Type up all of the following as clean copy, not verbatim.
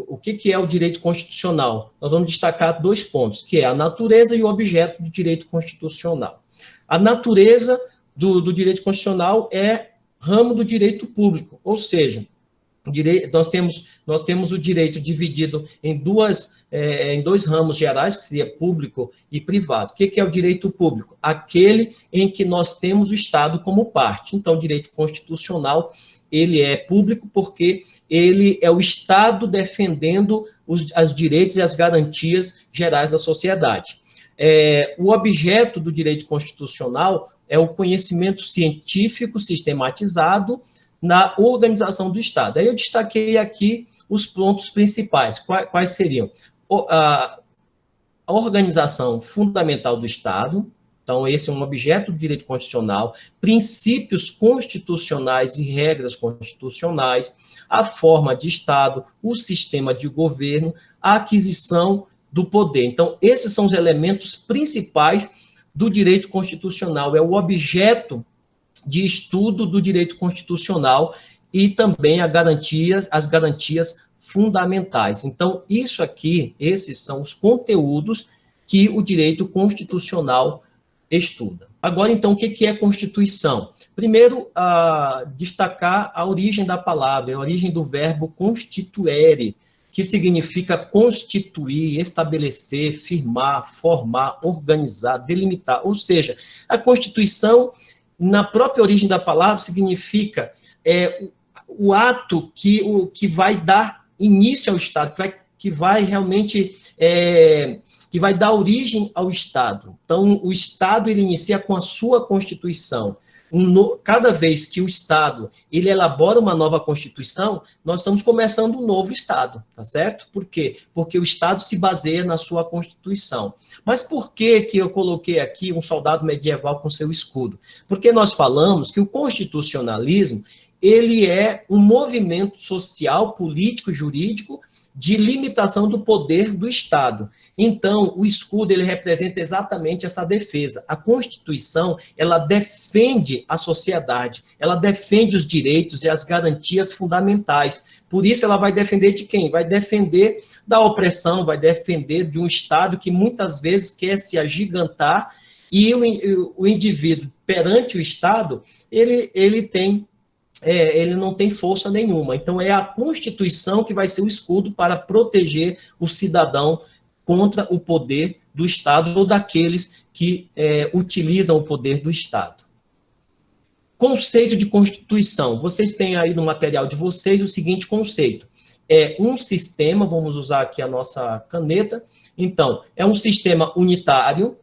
o que é o direito constitucional? Nós vamos destacar 2 pontos, que é a natureza e o objeto do direito constitucional. A natureza do direito constitucional é ramo do direito público, ou seja, nós temos o direito dividido em 2 ramos gerais, que seria público e privado. O que é o direito público? Aquele em que nós temos o Estado como parte. Então, o direito constitucional, ele é público porque ele é o Estado defendendo os direitos e as garantias gerais da sociedade. O objeto do direito constitucional é o conhecimento científico sistematizado na organização do Estado. Aí eu destaquei aqui os pontos principais. Quais seriam? A organização fundamental do Estado, então esse é um objeto do direito constitucional, princípios constitucionais e regras constitucionais, a forma de Estado, o sistema de governo, a aquisição do poder. Então, esses são os elementos principais do direito constitucional, é o objeto de estudo do direito constitucional e também as garantias fundamentais. Então, isso aqui, esses são os conteúdos que o direito constitucional estuda. Agora, então, o que é Constituição? Primeiro, destacar a origem da palavra, a origem do verbo constituere, que significa constituir, estabelecer, firmar, formar, organizar, delimitar. Ou seja, a Constituição, na própria origem da palavra, significa o ato que vai dar início ao Estado, que vai realmente que vai dar origem ao Estado. Então, o Estado ele inicia com a sua Constituição. Cada vez que o Estado ele elabora uma nova Constituição, nós estamos começando um novo Estado, tá certo? Por quê? Porque o Estado se baseia na sua Constituição. Mas por que eu coloquei aqui um soldado medieval com seu escudo? Porque nós falamos que o constitucionalismo ele é um movimento social, político, jurídico de limitação do poder do Estado. Então, o escudo, ele representa exatamente essa defesa. A Constituição, ela defende a sociedade, ela defende os direitos e as garantias fundamentais. Por isso, ela vai defender de quem? Vai defender da opressão, vai defender de um Estado que muitas vezes quer se agigantar e o indivíduo, perante o Estado, ele não tem força nenhuma. Então, é a Constituição que vai ser o escudo para proteger o cidadão contra o poder do Estado ou daqueles que utilizam o poder do Estado. Conceito de Constituição. Vocês têm aí no material de vocês o seguinte conceito. É um sistema, vamos usar aqui a nossa caneta. Então, é um sistema unitário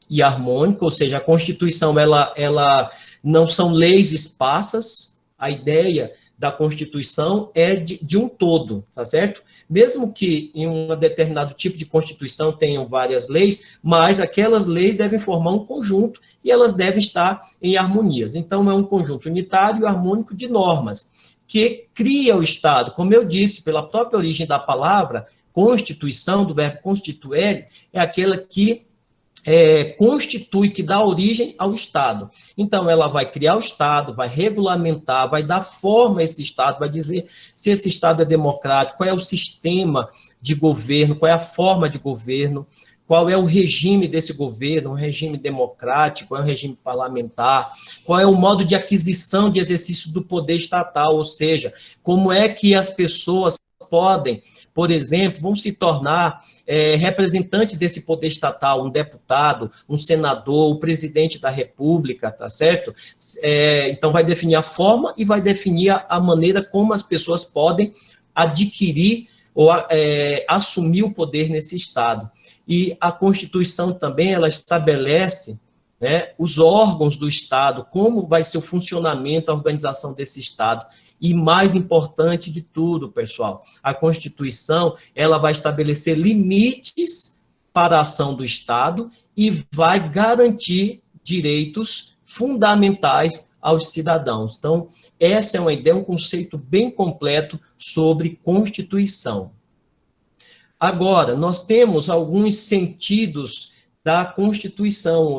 e harmônico, ou seja, a Constituição, ela não são leis esparsas. A ideia da Constituição é de um todo, tá certo? Mesmo que em um determinado tipo de Constituição tenham várias leis, mas aquelas leis devem formar um conjunto e elas devem estar em harmonias. Então, é um conjunto unitário e harmônico de normas que cria o Estado. Como eu disse, pela própria origem da palavra, Constituição, do verbo constituere, é aquela que constitui, que dá origem ao Estado. Então, ela vai criar o Estado, vai regulamentar, vai dar forma a esse Estado, vai dizer se esse Estado é democrático, qual é o sistema de governo, qual é a forma de governo, qual é o regime desse governo, um regime democrático, qual é o regime parlamentar, qual é o modo de aquisição de exercício do poder estatal, ou seja, como é que as pessoas podem, por exemplo, vão se tornar representantes desse poder estatal, um deputado, um senador, o presidente da República, tá certo? Então, vai definir a forma e vai definir a maneira como as pessoas podem adquirir ou assumir o poder nesse Estado. E a Constituição também, ela estabelece os órgãos do Estado, como vai ser o funcionamento, a organização desse Estado. E mais importante de tudo, pessoal, a Constituição, ela vai estabelecer limites para a ação do Estado e vai garantir direitos fundamentais aos cidadãos. Então, essa é uma ideia, um conceito bem completo sobre Constituição. Agora, nós temos alguns sentidos da Constituição,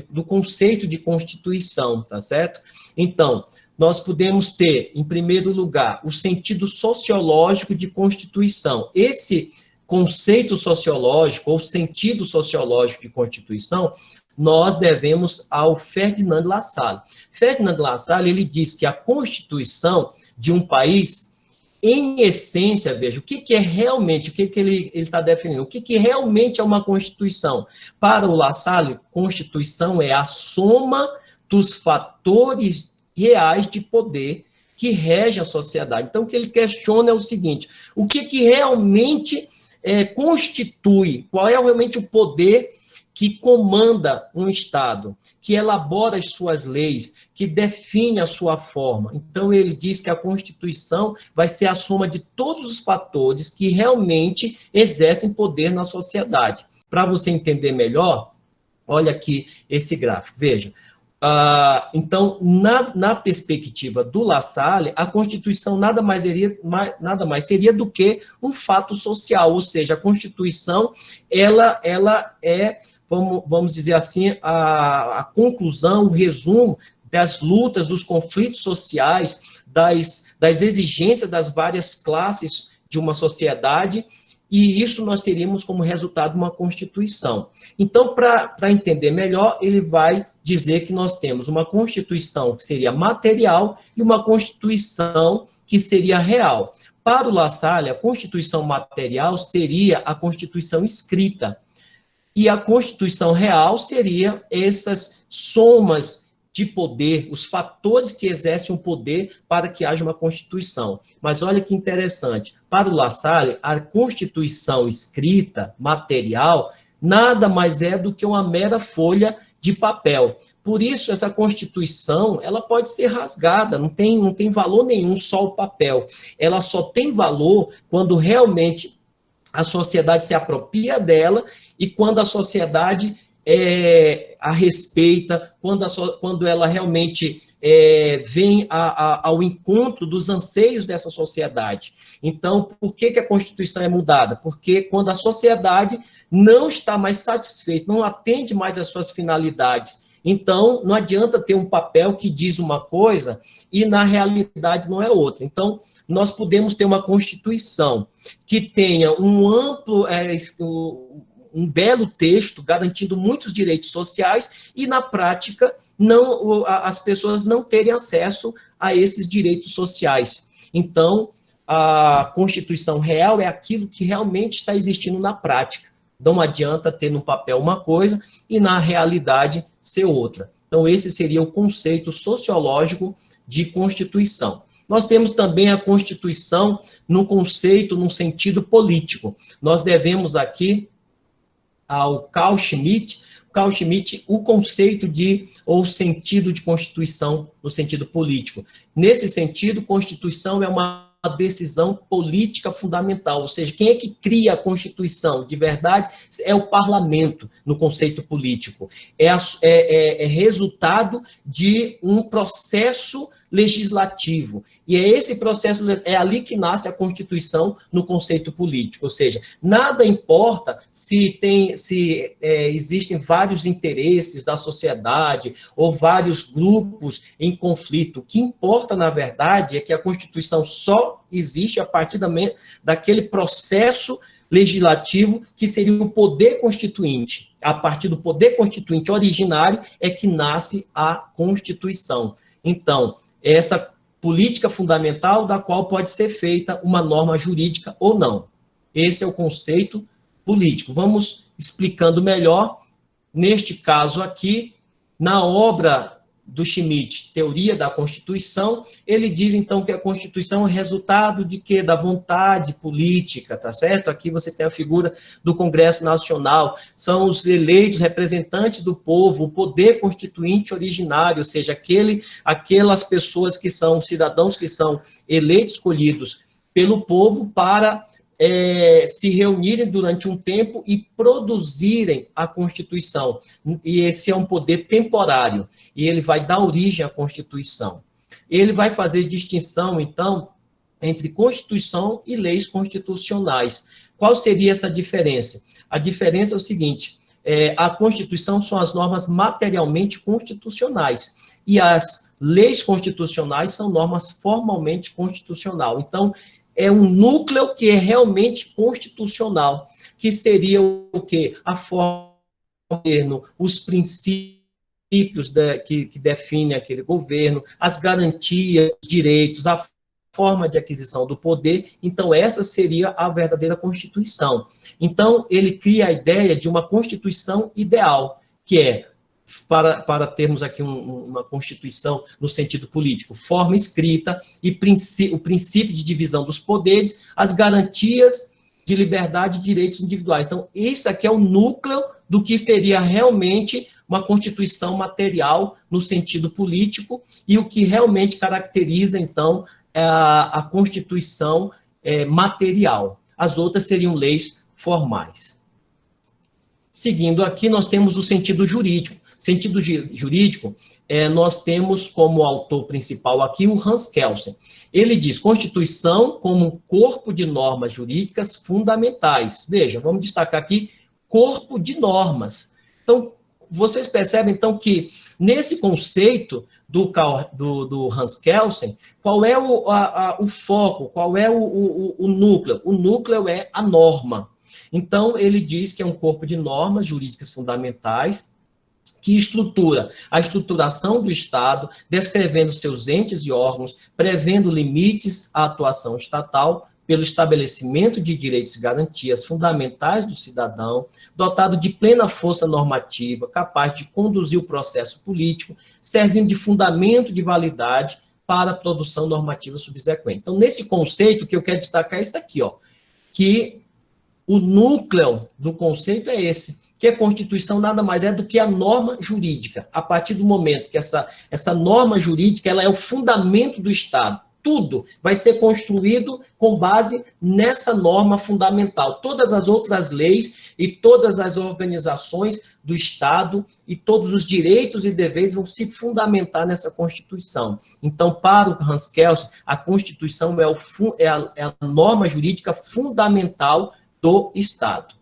do conceito de Constituição, tá certo? Então, nós podemos ter, em primeiro lugar, o sentido sociológico de Constituição. Esse conceito sociológico, ou sentido sociológico de Constituição, nós devemos ao Ferdinand Lassalle. Ferdinand Lassalle, ele diz que a Constituição de um país, em essência, veja, o que é realmente, o que ele está definindo, o que realmente é uma Constituição? Para o Lassalle, Constituição é a soma dos fatores reais de poder que regem a sociedade. Então, o que ele questiona é o seguinte, o que realmente constitui, qual é realmente o poder que comanda um Estado, que elabora as suas leis, que define a sua forma. Então, ele diz que a Constituição vai ser a soma de todos os fatores que realmente exercem poder na sociedade. Para você entender melhor, olha aqui esse gráfico, veja. Então, na perspectiva do Lassalle, a Constituição nada mais seria do que um fato social, ou seja, a Constituição, ela é, vamos dizer assim, a conclusão, o resumo das lutas, dos conflitos sociais, das exigências das várias classes de uma sociedade, e isso nós teríamos como resultado uma Constituição. Então, para entender melhor, ele vai dizer que nós temos uma Constituição que seria material e uma Constituição que seria real. Para o Lassalle, a Constituição material seria a Constituição escrita, e a Constituição real seria essas somas de poder, os fatores que exercem o poder para que haja uma Constituição. Mas olha que interessante, para o Lassalle, a Constituição escrita, material, nada mais é do que uma mera folha de papel. Por isso, essa Constituição, ela pode ser rasgada, não tem valor nenhum só o papel. Ela só tem valor quando realmente a sociedade se apropria dela e quando a sociedade a respeita, quando ela realmente vem ao encontro dos anseios dessa sociedade. Então, por que a Constituição é mudada? Porque quando a sociedade não está mais satisfeita, não atende mais às suas finalidades, então não adianta ter um papel que diz uma coisa e na realidade não é outra. Então, nós podemos ter uma Constituição que tenha um amplo... um belo texto garantindo muitos direitos sociais e, na prática, as pessoas não terem acesso a esses direitos sociais. Então, a Constituição real é aquilo que realmente está existindo na prática. Não adianta ter no papel uma coisa e, na realidade, ser outra. Então, esse seria o conceito sociológico de Constituição. Nós temos também a Constituição no sentido político. Nós devemos aqui ao Carl Schmitt, o conceito ou sentido de Constituição no sentido político. Nesse sentido, Constituição é uma decisão política fundamental, ou seja, quem é que cria a Constituição de verdade é o parlamento, no conceito político. É resultado de um processo legislativo. E é esse processo, é ali que nasce a Constituição no conceito político. Ou seja, nada importa se existem vários interesses da sociedade ou vários grupos em conflito. O que importa, na verdade, é que a Constituição só existe a partir daquele processo legislativo que seria o poder constituinte. A partir do poder constituinte originário é que nasce a Constituição. Então, essa política fundamental da qual pode ser feita uma norma jurídica ou não. Esse é o conceito político. Vamos explicando melhor. Neste caso aqui, na obra do Schmitt, Teoria da Constituição, ele diz, então, que a Constituição é resultado de quê? Da vontade política, tá certo? Aqui você tem a figura do Congresso Nacional, são os eleitos representantes do povo, o poder constituinte originário, ou seja, aquelas pessoas que são cidadãos que são eleitos, escolhidos pelo povo para se reunirem durante um tempo e produzirem a Constituição. E esse é um poder temporário, e ele vai dar origem à Constituição. Ele vai fazer distinção, então, entre Constituição e leis constitucionais. Qual seria essa diferença? A diferença é o seguinte, a Constituição são as normas materialmente constitucionais, e as leis constitucionais são normas formalmente constitucionais. Então, é um núcleo que é realmente constitucional, que seria o quê? A forma do governo, os princípios que definem aquele governo, as garantias, os direitos, a forma de aquisição do poder. Então, essa seria a verdadeira Constituição. Então, ele cria a ideia de uma Constituição ideal, que é, para termos aqui uma Constituição no sentido político, forma escrita e o princípio de divisão dos poderes, as garantias de liberdade e direitos individuais. Então, isso aqui é o núcleo do que seria realmente uma Constituição material no sentido político e o que realmente caracteriza, então, a Constituição material. As outras seriam leis formais. Seguindo aqui, nós temos o sentido jurídico. Sentido jurídico, nós temos como autor principal aqui o Hans Kelsen. Ele diz, Constituição como um corpo de normas jurídicas fundamentais. Veja, vamos destacar aqui, corpo de normas. Então, vocês percebem, então, que nesse conceito do Hans Kelsen, qual é o foco, qual é o núcleo? O núcleo é a norma. Então, ele diz que é um corpo de normas jurídicas fundamentais que estrutura a estruturação do Estado, descrevendo seus entes e órgãos, prevendo limites à atuação estatal, pelo estabelecimento de direitos e garantias fundamentais do cidadão, dotado de plena força normativa, capaz de conduzir o processo político, servindo de fundamento de validade para a produção normativa subsequente. Então, nesse conceito, o que eu quero destacar é isso aqui, ó, que o núcleo do conceito é esse, que a Constituição nada mais é do que a norma jurídica. A partir do momento que essa norma jurídica ela é o fundamento do Estado, tudo vai ser construído com base nessa norma fundamental. Todas as outras leis e todas as organizações do Estado e todos os direitos e deveres vão se fundamentar nessa Constituição. Então, para o Hans Kelsen, a Constituição é a norma jurídica fundamental do Estado.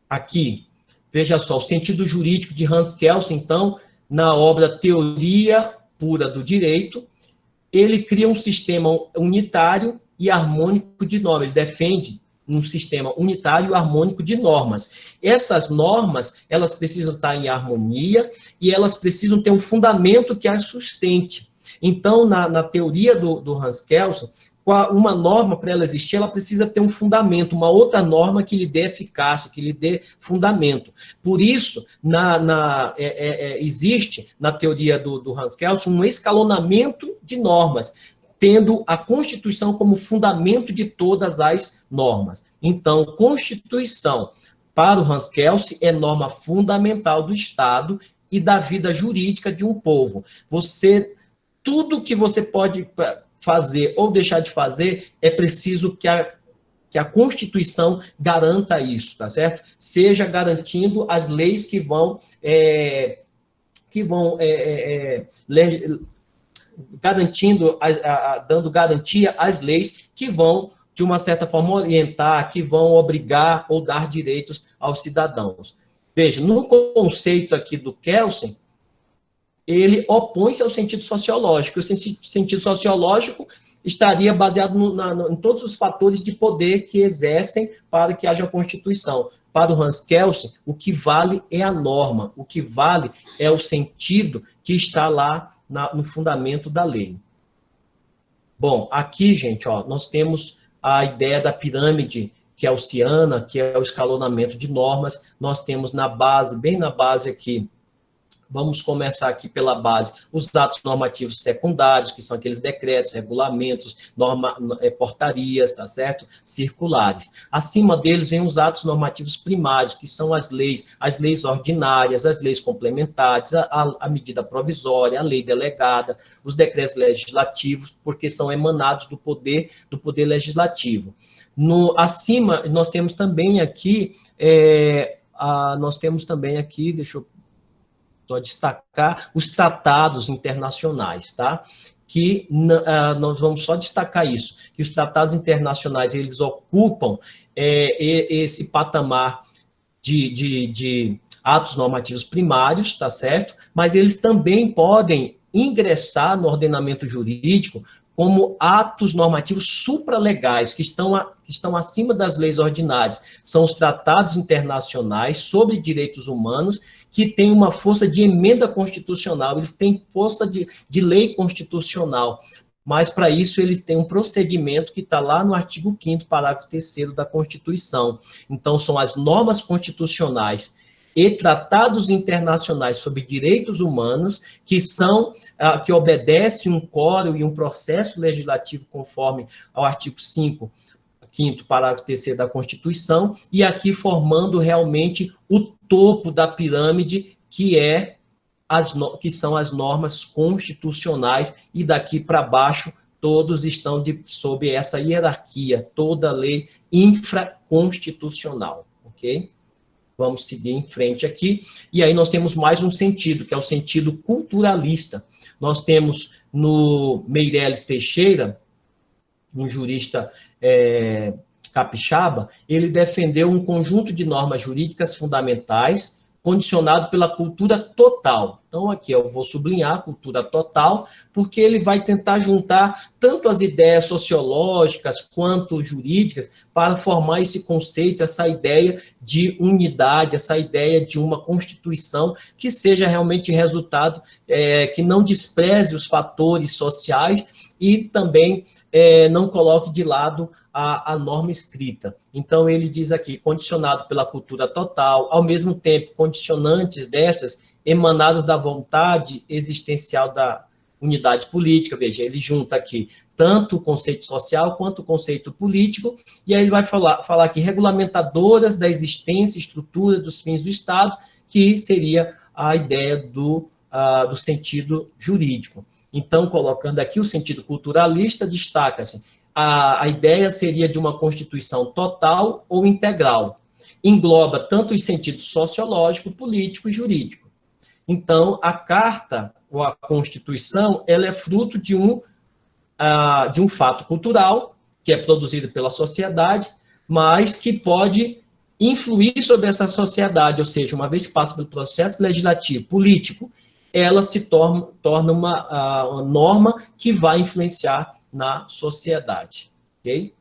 Aqui, veja só, o sentido jurídico de Hans Kelsen, então, na obra Teoria Pura do Direito, ele cria um sistema unitário e harmônico de normas. Ele defende um sistema unitário e harmônico de normas. Essas normas, elas precisam estar em harmonia e elas precisam ter um fundamento que as sustente. Então, na teoria do Hans Kelsen, uma norma, para ela existir, ela precisa ter um fundamento, uma outra norma que lhe dê eficácia, que lhe dê fundamento. Por isso, existe, na teoria do Hans Kelsen, um escalonamento de normas, tendo a Constituição como fundamento de todas as normas. Então, Constituição, para o Hans Kelsen, é norma fundamental do Estado e da vida jurídica de um povo. Tudo que você pode fazer ou deixar de fazer, é preciso que a Constituição garanta isso, tá certo? Seja garantindo as leis que vão garantindo, dando garantia às leis que vão, de uma certa forma, orientar, que vão obrigar ou dar direitos aos cidadãos. Veja, no conceito aqui do Kelsen, ele opõe-se ao sentido sociológico. O sentido sociológico estaria baseado em todos os fatores de poder que exercem para que haja Constituição. Para o Hans Kelsen, o que vale é a norma, o que vale é o sentido que está lá no fundamento da lei. Bom, aqui, gente, ó, nós temos a ideia da pirâmide kelsiana, que é o escalonamento de normas. Nós temos na base, bem na base aqui, vamos começar aqui pela base, os atos normativos secundários, que são aqueles decretos, regulamentos, portarias, tá certo? Circulares. Acima deles vem os atos normativos primários, que são as leis ordinárias, as leis complementares, a medida provisória, a lei delegada, os decretos legislativos, porque são emanados do poder legislativo. Acima, nós temos também aqui, deixa eu só destacar os tratados internacionais, tá? Que nós vamos só destacar isso, que os tratados internacionais, eles ocupam esse patamar de atos normativos primários, tá certo? Mas eles também podem ingressar no ordenamento jurídico como atos normativos supralegais, que estão acima das leis ordinárias. São os tratados internacionais sobre direitos humanos, que têm uma força de emenda constitucional, eles têm força de lei constitucional, mas para isso eles têm um procedimento que está lá no artigo 5º, parágrafo 3º da Constituição. Então, são as normas constitucionais e tratados internacionais sobre direitos humanos, que obedecem um quórum e um processo legislativo conforme ao artigo 5º, parágrafo 3º da Constituição, e aqui formando realmente o topo da pirâmide, que são as normas constitucionais, e daqui para baixo todos estão sob essa hierarquia, toda lei infraconstitucional, ok? Vamos seguir em frente aqui, e aí nós temos mais um sentido, que é o sentido culturalista. Nós temos no Meireles Teixeira, um jurista capixaba, ele defendeu um conjunto de normas jurídicas fundamentais, condicionado pela cultura total. Então, aqui eu vou sublinhar a cultura total, porque ele vai tentar juntar tanto as ideias sociológicas quanto jurídicas para formar esse conceito, essa ideia de unidade, essa ideia de uma Constituição que seja realmente resultado, que não despreze os fatores sociais e também não coloque de lado a norma escrita. Então, ele diz aqui, condicionado pela cultura total, ao mesmo tempo, condicionantes destas, emanadas da vontade existencial da unidade política. Veja, ele junta aqui tanto o conceito social quanto o conceito político, e aí ele vai falar aqui, regulamentadoras da existência e estrutura dos fins do Estado, que seria a ideia do sentido jurídico. Então, colocando aqui o sentido culturalista, destaca-se a ideia seria de uma Constituição total ou integral. Engloba tanto os sentidos sociológico, político e jurídico. Então, a Carta, ou a Constituição, ela é fruto de um fato cultural, que é produzido pela sociedade, mas que pode influir sobre essa sociedade, ou seja, uma vez que passa pelo processo legislativo, político, ela se torna uma norma que vai influenciar na sociedade, ok?